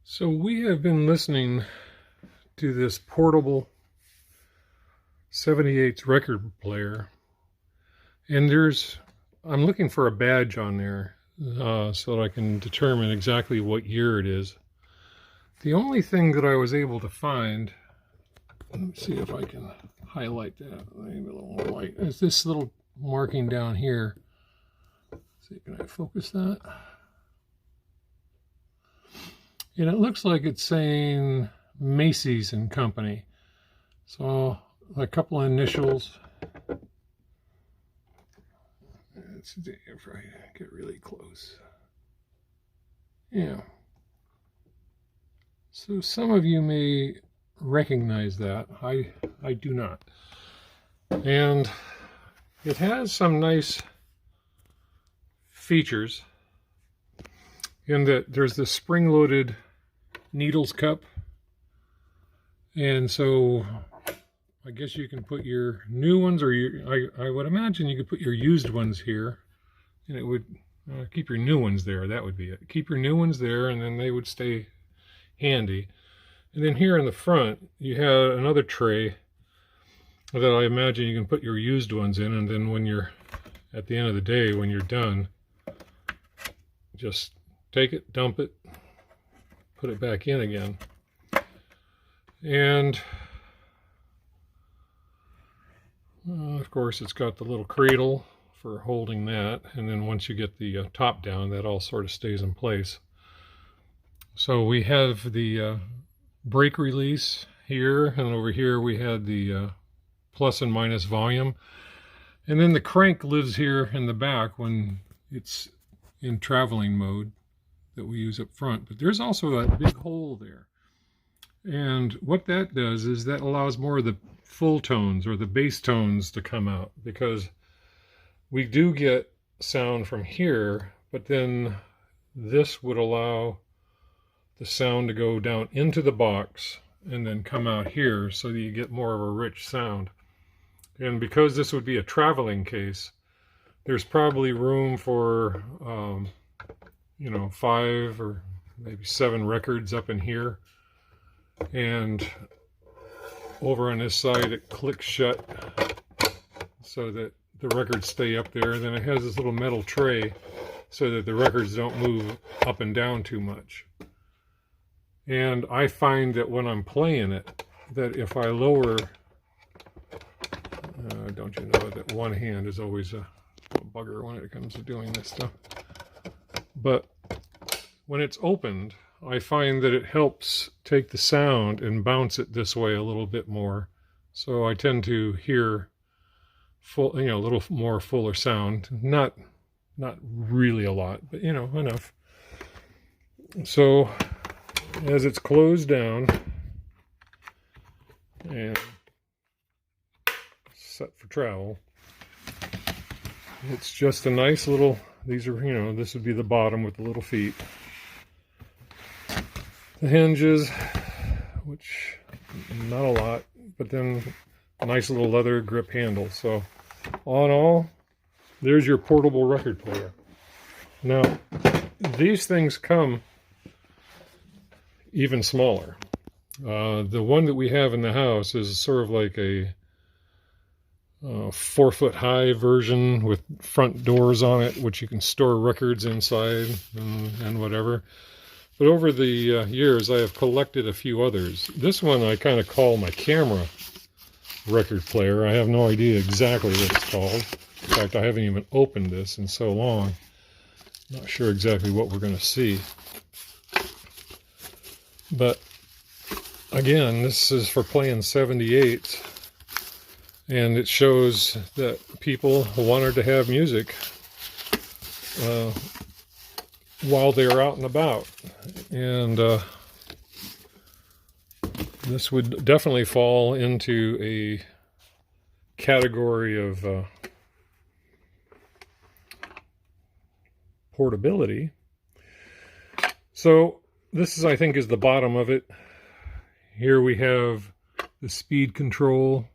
So we have been listening to this portable 78 record player, and I'm looking for a badge on there so that I can determine exactly what year it is. The only thing that I was able to find, let me see if I can highlight that, maybe a little more light, is this little marking down here. Let's see, can I focus that? And it looks like it's saying Macy's and Company. So a couple of initials. Let's see if I get really close. Yeah. So some of you may recognize that. I do not. And it has some nice features in that there's the spring-loaded needles cup, and so I guess you can put your new ones, or I would imagine you could put your used ones here, and it would keep your new ones there. That would be it. Keep your new ones there, and then they would stay handy. And then here in the front you have another tray that I imagine you can put your used ones in, and then when you're at the end of the day, when you're done, just take it, dump it, put it back in again. And of course it's got the little cradle for holding that, and then once you get the top down, that all sort of stays in place. So we have the brake release here, and over here we had the plus and minus volume, and then the crank lives here in the back when it's in traveling mode that we use up front. But there's also a big hole there, and what that does is that allows more of the full tones or the bass tones to come out, because we do get sound from here, but then this would allow the sound to go down into the box and then come out here, so that you get more of a rich sound. And because this would be a traveling case, there's probably room for 5 or maybe 7 records up in here, and over on this side it clicks shut so that the records stay up there. And then it has this little metal tray so that the records don't move up and down too much. And I find that when I'm playing it, that if I lower, don't you know that one hand is always a bugger when it comes to doing this stuff. But when it's opened, I find that it helps take the sound and bounce it this way a little bit more. So I tend to hear full, a little more fuller sound. Not really a lot, but enough. So as it's closed down and set for travel, it's just a nice little, these are, this would be the bottom with the little feet. The hinges, which not a lot, but then a nice little leather grip handle. So all in all, there's your portable record player. Now, these things come even smaller. The one that we have in the house is sort of like a 4-foot high version with front doors on it, which you can store records inside and whatever. But over the years, I have collected a few others. This one I kind of call my camera record player. I have no idea exactly what it's called. In fact, I haven't even opened this in so long. Not sure exactly what we're going to see. But again, this is for playing 78s. And it shows that people wanted to have music while they're out and about. And this would definitely fall into a category of portability. So this is, I think, is the bottom of it. Here we have the speed control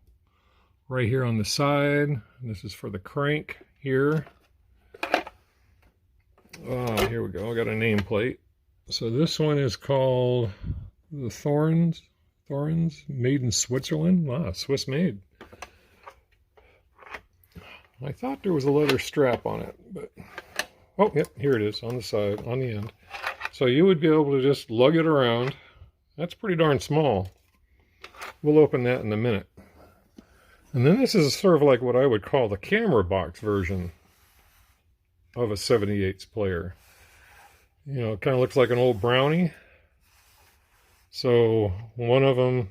right here on the side. This is for the crank here. Here we go. I got a nameplate. So this one is called the Thorns, made in Switzerland. Wow, Swiss made. I thought there was a leather strap on it, but oh, yep, here it is on the side, on the end. So you would be able to just lug it around. That's pretty darn small. We'll open that in a minute. And then this is sort of like what I would call the camera box version of a 78's player. You know, it kind of looks like an old Brownie. So one of them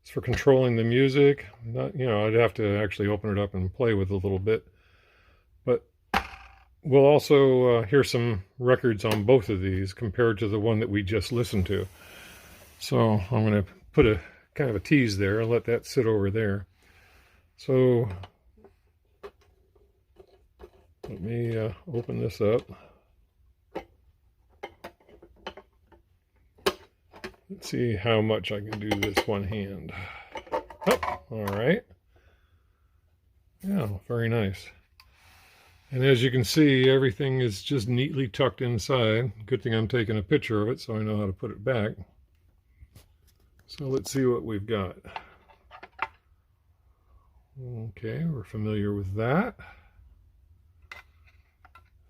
is for controlling the music. Not, you know, I'd have to actually open it up and play with it a little bit. But we'll also hear some records on both of these compared to the one that we just listened to. So I'm going to put a kind of a tease there and let that sit over there. So let me open this up. Let's see how much I can do this one hand. Oh, all right. Yeah, very nice. And as you can see, everything is just neatly tucked inside. Good thing I'm taking a picture of it so I know how to put it back. So let's see what we've got. Okay, we're familiar with that.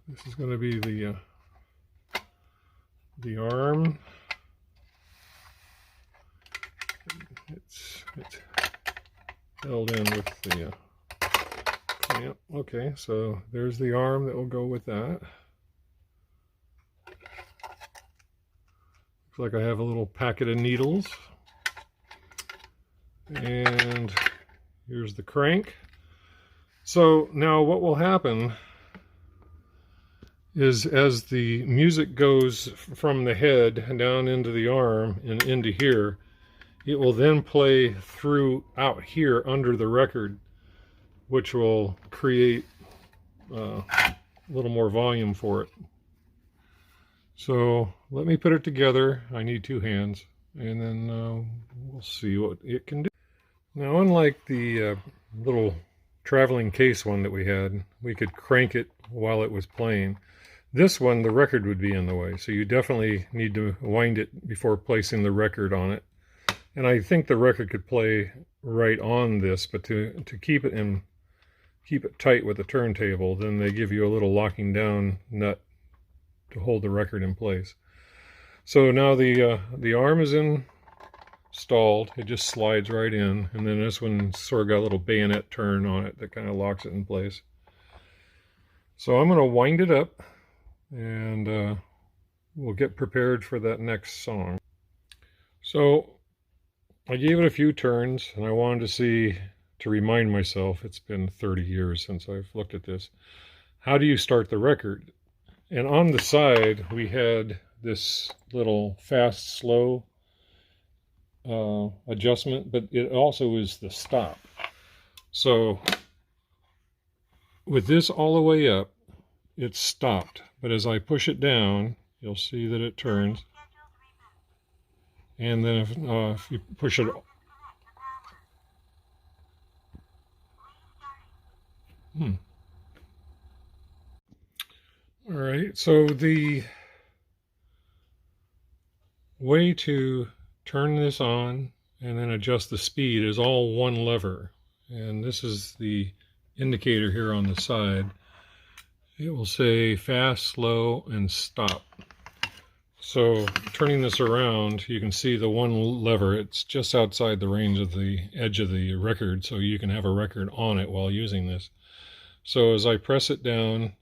This is going to be the arm. It's held in with the clamp. Okay, so there's the arm that will go with that. Looks like I have a little packet of needles. And here's the crank. So now what will happen is as the music goes from the head down into the arm and into here, it will then play through out here under the record, which will create a little more volume for it. So let me put it together. I need two hands, and then we'll see what it can do. Now, unlike the little traveling case one that we had, we could crank it while it was playing. This one, the record would be in the way, so you definitely need to wind it before placing the record on it. And I think the record could play right on this, but to keep it tight with the turntable, then they give you a little locking down nut to hold the record in place. So now the arm is installed. It just slides right in, and then this one sort of got a little bayonet turn on it that kind of locks it in place. So I'm going to wind it up, and we'll get prepared for that next song. So I gave it a few turns, and I wanted to see, to remind myself, it's been 30 years since I've looked at this. How do you start the record? And on the side, we had this little fast, slow adjustment, but it also is the stop. So with this all the way up, it's stopped. But as I push it down, you'll see that it turns. And then if you push it, all right, so the way to turn this on and then adjust the speed is all one lever. And this is the indicator here on the side. It will say fast, slow, and stop. So turning this around, you can see the one lever. It's just outside the range of the edge of the record, so you can have a record on it while using this. So as I press it down,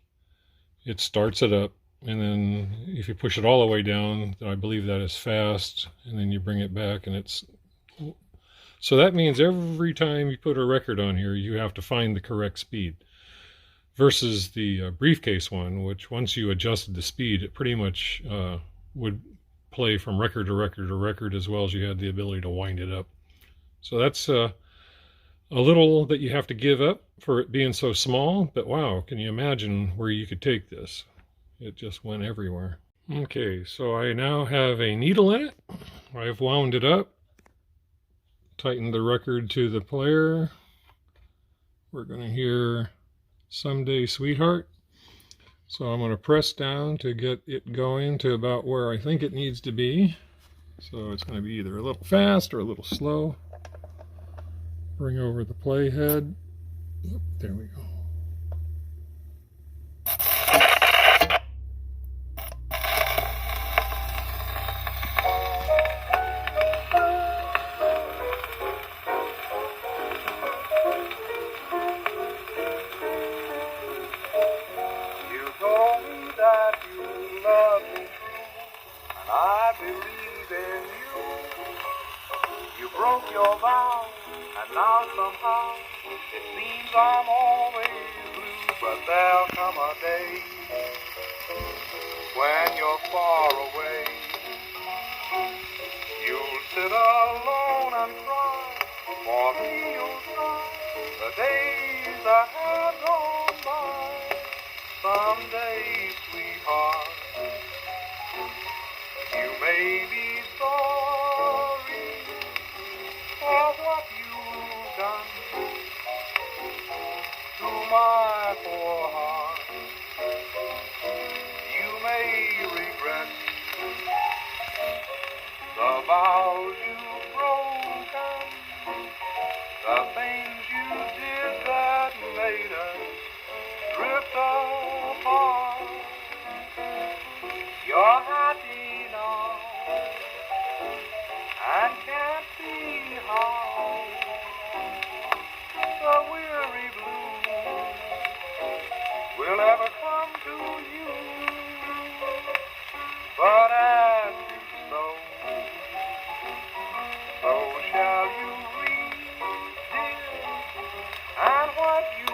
it starts it up. And then if you push it all the way down, I believe that is fast, and then you bring it back and it's... So that means every time you put a record on here, you have to find the correct speed. Versus the briefcase one, which once you adjusted the speed, it pretty much would play from record to record to record, as well as you had the ability to wind it up. So that's a little that you have to give up for it being so small, but wow, can you imagine where you could take this? It just went everywhere. Okay, so I now have a needle in it. I've wound it up, tightened the record to the player. We're going to hear Someday Sweetheart. So I'm going to press down to get it going to about where I think it needs to be. So it's going to be either a little fast or a little slow. Bring over the playhead. There we go. You told me that you love me true, and I believe in you. You broke your vow, and now somehow it seems I'm always blue. But there'll come a day when you're far away. You'll sit alone and cry. For me you'll try the days that have gone by. Someday, sweetheart, you may be sorry for what you've done to my poor heart. You may regret the vows you've broken, the things you did that made us drift apart. You're happy now and can't see how the weary blues will ever come to you. But as you sow, so shall you reap, dear, and what you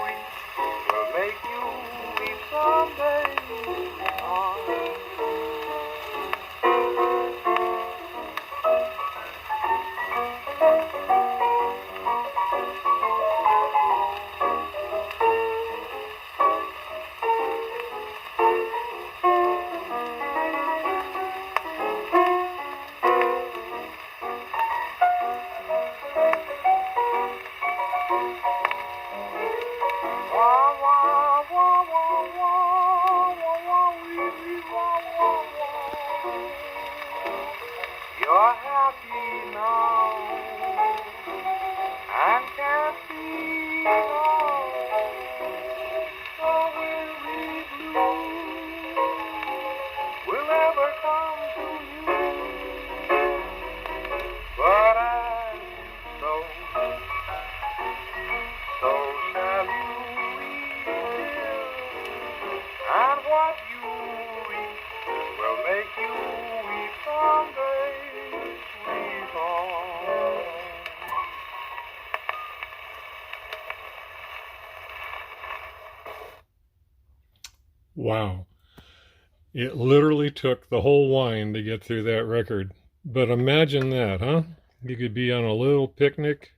reap will make you weep someday. You're happy now and can't see how the weary blue will ever come to you. But as you sow, so shall you reap, dear, and what you reap will make you weep someday, sweetheart. Wow. It literally took the whole wine to get through that record. But imagine that, huh? You could be on a little picnic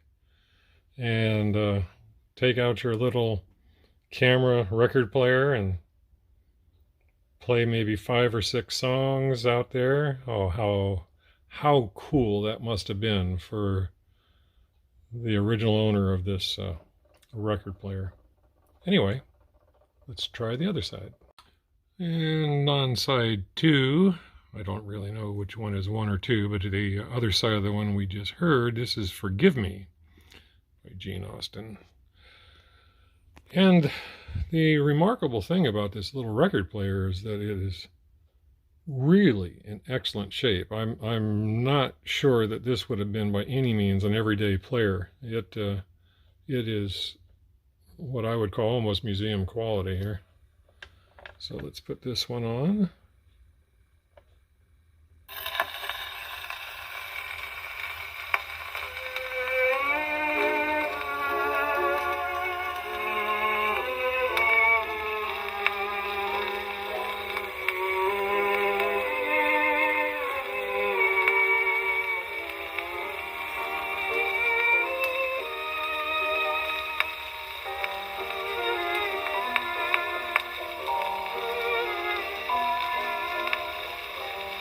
and take out your little camera record player and play maybe 5 or 6 songs out there. Oh, how cool that must have been for the original owner of this record player. Anyway, let's try the other side. And on side 2, I don't really know which one is 1 or 2, but the other side of the one we just heard, this is Forgive Me by Gene Austin. And the remarkable thing about this little record player is that it is really in excellent shape. I'm not sure that this would have been by any means an everyday player. It is what I would call almost museum quality here. So let's put this one on.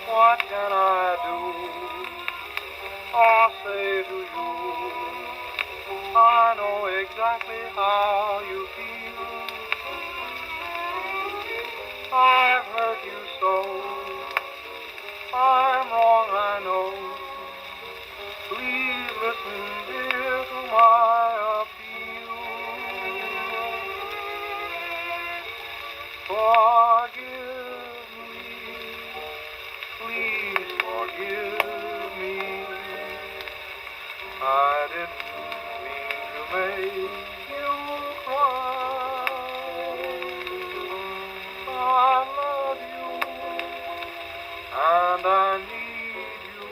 What can I do or say to you? I know exactly how you feel. I've hurt you so. I'm wrong, I know. Please listen, dear, to my appeal. Forgive me, please forgive me. I didn't mean to make you cry. I love you, and I need you.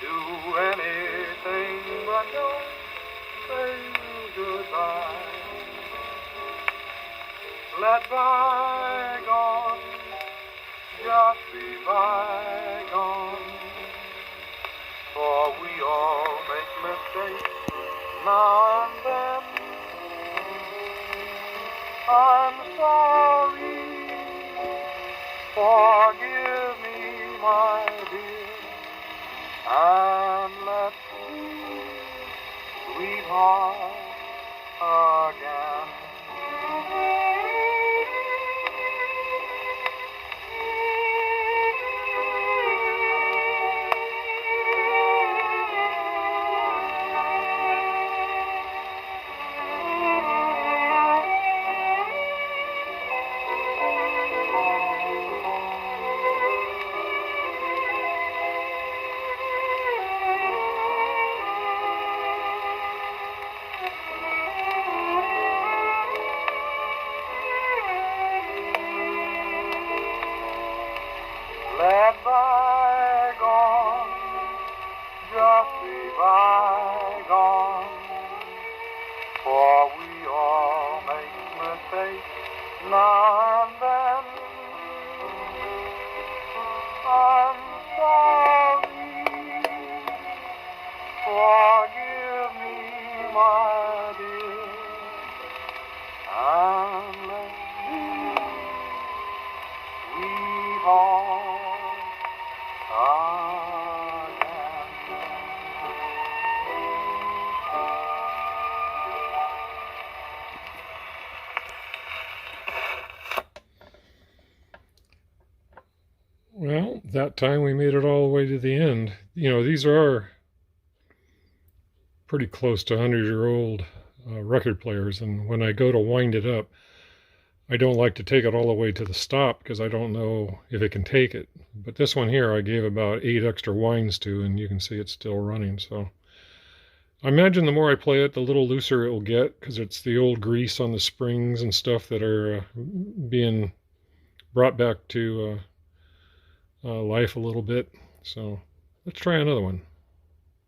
Do anything but don't say goodbye. Let bygones just be bygones, for we all make mistakes now and then. I'm sorry, forgive me, my dear, and let's be sweethearts again. Let bygones just be bygones, for we all make mistakes now and then. I'm sorry, forgive me, my dear, and let's be sweethearts again. Well, that time we made it all the way to the end. You know, these are pretty close to 100-year-old record players, and when I go to wind it up, I don't like to take it all the way to the stop because I don't know if it can take it. But this one here I gave about 8 extra winds to, and you can see it's still running. So I imagine the more I play it, the little looser it will get, because it's the old grease on the springs and stuff that are being brought back to life a little bit. So let's try another one.